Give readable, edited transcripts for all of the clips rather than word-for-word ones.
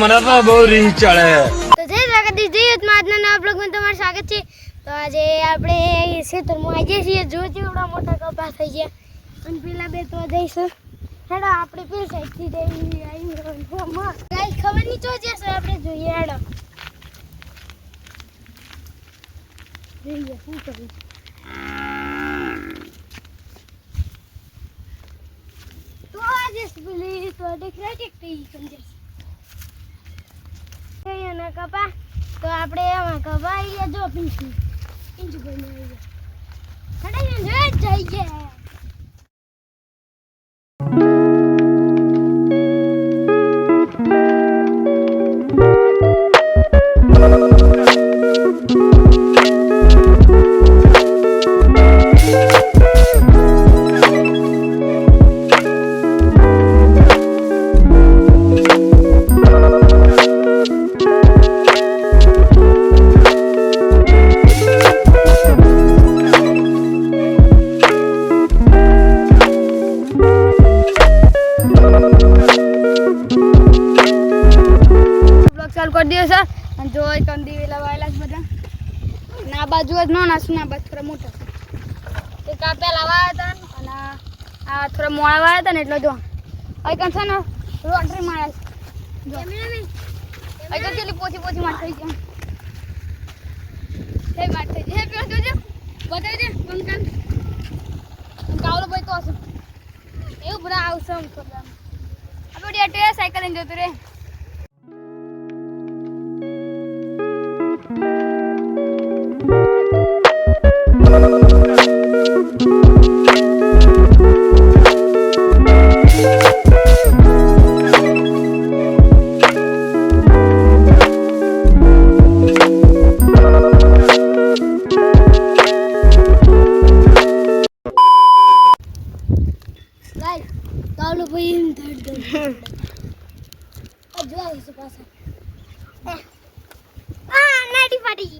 મને તો બહુ રીહ ચડે. તો જય દ્વારકાધીશ જય આજના નવા બ્લોગમાં તમારું સ્વાગત છે. તો આજે આપણે ખેતરમાં આવીએ છીએ. જો જેવડા મોટા કપા થઈ ગયા અને પેલા બે તો જઈશું. હેડો આપણે પેલી સાઈડથી જઈ ગાઈસ ખબર નહીં ચો જશે આપણે જોઈએ. હેડો જોઈએ શું કરીએ. તો આજે પેલી તો દેખાય કે ટી કંજસ કઈ કપા તો આપણે એમાં કપા આવી જો પિંચુ બની આવી જઈ ગયા. કરી દે સર અને જો કંદી વેલા વાયલા બધા ના બાજુ જ નો નાસું ના બાજુ થોડા મોટા તે કાપેલા વાયા હતા અને આ થોડા મોળા વાયા હતા ને એટલે જો અહીં કન છે ને રોટરી માર્યા જો અહીં કન કેટલી પોચી માર થઈ ગયા. હે માર થઈ હે પેલો જોજો બતાવી દે બંકન કાવલો ભાઈ તો હશે એવું બરા આવશે આમ તો આપણે ડેટે સાયકલ લઈને જતો રે. કાવલો ભાઈ એમ ધડ જો આવે છે પાછા નાટી પાટી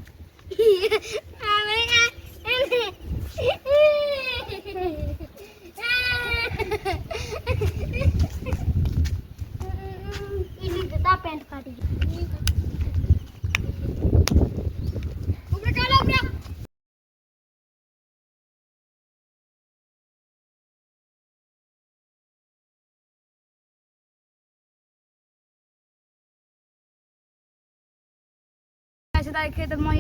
પેન્ટ ફાટી ખેતરમાં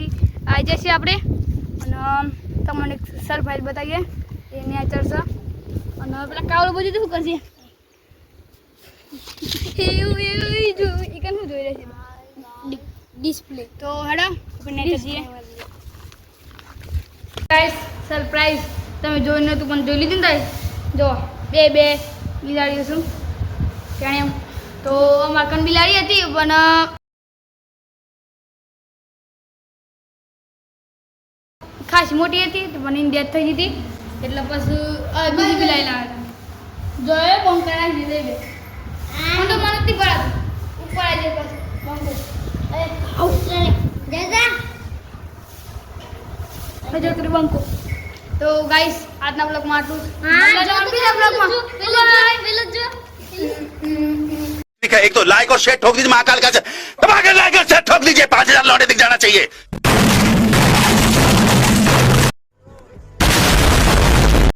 આવી જશે આપણે અને તમને એક સરપ્રાઈઝ બતાવીએ એ નેચર છે અને પેલા કાવલો બધું શું કરશે એવું જો એ શું જોઈ રહે છે ડિસ્પ્લે. તો હેડો આપણે નેચર જઈએ. ગાઈસ સરપ્રાઈઝ તમે જોઈ નતું પણ જોઈ લીધું ને જો બે બિલાડીઓ છું જાણે તો અમાર કન બિલાડી હતી પણ ખાસ મોટી હતી તો મને ડેથ થઈ ગઈ હતી એટલે પછી બીજી બિલાડી લાવ્યા જો એ બંધ કરાવી દીધી બે તો મને નથી પડાતું ઉપર આવી જાય પછી બંધ હજો કરી બંકો. તો ગાઈસ આજના બ્લોગમાં આટલું બીજા બ્લોગમાં एक तो लाइक और शेयर ठोक दीजिए महाकाल का दबा के लाइक और शेयर ठोक दीजिए 5000 लौटे दिख जाना चाहिए.